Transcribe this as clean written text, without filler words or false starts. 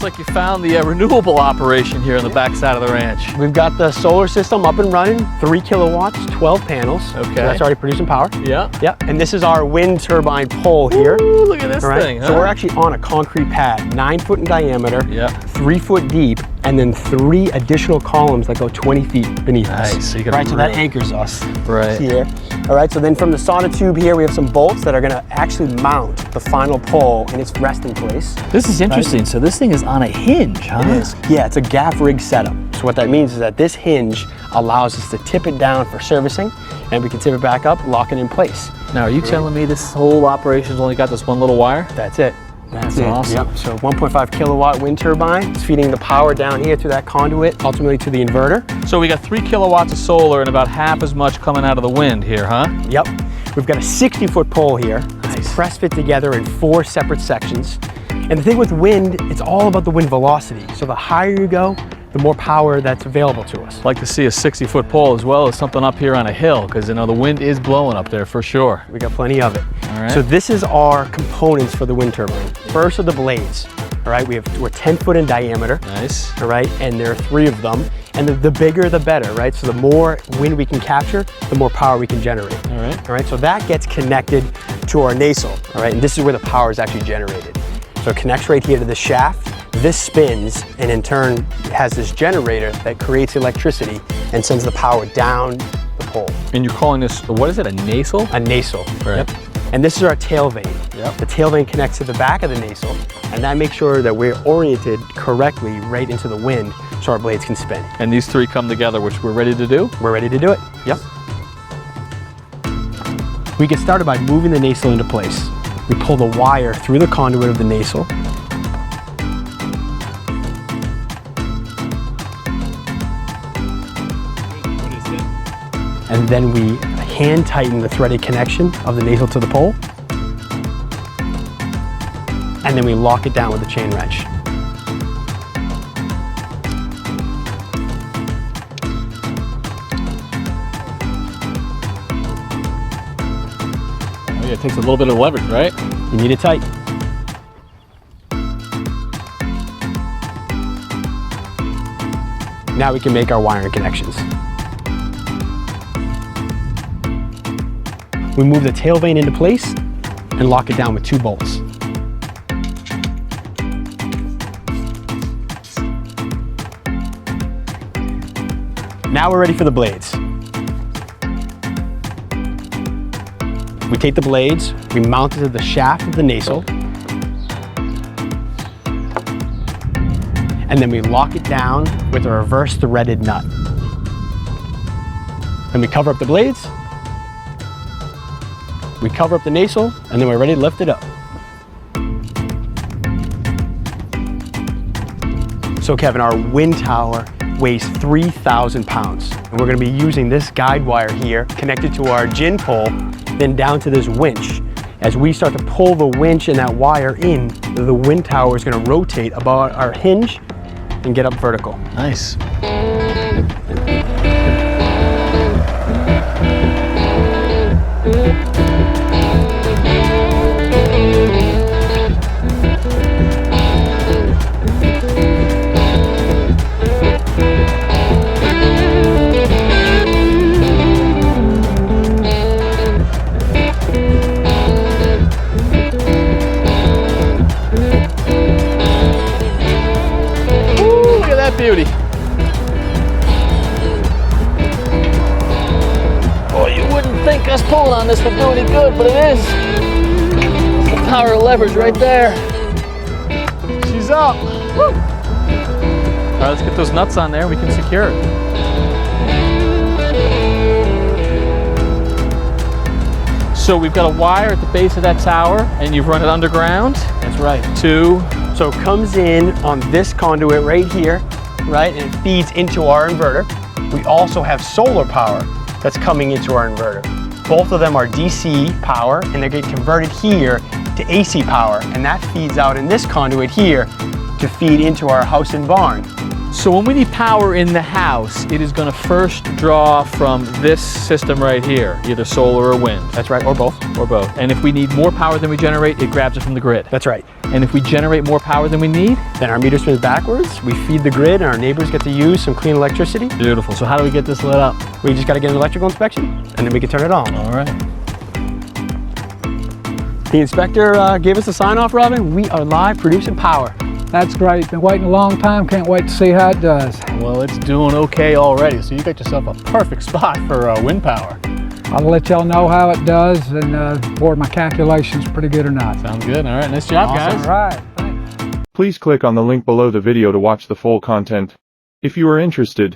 looks like you found the renewable operation here on the back side of the ranch. We've got the solar system up and running, 3 kilowatts, 12 panels. Okay. So that's already producing power. Yeah. Yeah, and this is our wind turbine pole here. Ooh, look at this thing, huh? So we're actually on a concrete pad, 9 foot in diameter, Yeah. 3 foot deep, and then 3 additional columns that go 20 feet beneath us. Nice, so you got right, so that anchors us Right. here. All right, so then from the sonotube here, we have some bolts that are gonna actually mount the final pole in its resting place. This is interesting. So this thing is on a hinge, huh? It is. Yeah, it's a gaff rig setup. So what that means is that this hinge allows us to tip it down for servicing, and we can tip it back up, lock it in place. Now, are you telling me this whole operation's only got this one little wire? That's it. That's awesome. Yep. So 1.5 kilowatt wind turbine. It's feeding the power down here through that conduit, ultimately to the inverter. So we got 3 kilowatts of solar and about half as much coming out of the wind here, huh? Yep. We've got a 60-foot pole here. Nice. It's press fit together in 4 separate sections. And the thing with wind, it's all about the wind velocity. So the higher you go, the more power that's available to us. I'd like to see a 60-foot pole as well as something up here on a hill, because you know the wind is blowing up there for sure. We got plenty of it. All right. So this is our components for the wind turbine. First are the blades. All right, we're 10 foot in diameter. Nice. All right, and there are 3 of them. And the bigger, the better, right? So the more wind we can capture, the more power we can generate. All right. All right, so that gets connected to our nacelle. All right, and this is where the power is actually generated. So it connects right here to the shaft. This spins, and in turn has this generator that creates electricity and sends the power down the pole. And you're calling this, what is it, a nacelle? A nacelle. Right. Yep. And this is our tail vane. Yep. The tail vane connects to the back of the nacelle, and that makes sure that we're oriented correctly right into the wind so our blades can spin. And these 3 come together, which we're ready to do? We're ready to do it. Yep. We get started by moving the nacelle into place. We pull the wire through the conduit of the nacelle. And then we hand tighten the threaded connection of the nacelle to the pole. And then we lock it down with a chain wrench. Oh, yeah, it takes a little bit of leverage, right? You need it tight. Now we can make our wiring connections. We move the tail vane into place and lock it down with 2 bolts. Now we're ready for the blades. We take the blades, we mount it to the shaft of the nacelle, and then we lock it down with a reverse threaded nut. Then we cover up the blades, we cover up the nacelle, and then we're ready to lift it up. So Kevin, our wind tower weighs 3,000 pounds. And we're gonna be using this guide wire here connected to our gin pole, then down to this winch. As we start to pull the winch and that wire in, the wind tower is gonna rotate about our hinge and get up vertical. Nice. Beauty. Oh, you wouldn't think us pulling on this would do any good, but it is. The power of leverage right there. She's up. Woo. All right, let's get those nuts on there. We can secure it. So we've got a wire at the base of that tower, and you've run it underground. That's right. So it comes in on this conduit right here, right, and it feeds into our inverter. We also have solar power that's coming into our inverter. Both of them are DC power, and they're getting converted here to AC power, and that feeds out in this conduit here to feed into our house and barn. So when we need power in the house, it is going to first draw from this system right here, either solar or wind. That's right, or both. Or both. And if we need more power than we generate, it grabs it from the grid. That's right. And if we generate more power than we need, then our meter spins backwards, we feed the grid, and our neighbors get to use some clean electricity. Beautiful. So how do we get this lit up? We just got to get an electrical inspection, and then we can turn it on. All right. The inspector gave us a sign off, Robin. We are live producing power. That's great. Been waiting a long time. Can't wait to see how it does. Well, it's doing okay already, so you got yourself a perfect spot for wind power. I'll let y'all know how it does and whether my calculations pretty good or not. Sounds good. All right, nice job, Awesome. guys. All right. Thanks. Please click on the link below the video to watch the full content. If you are interested,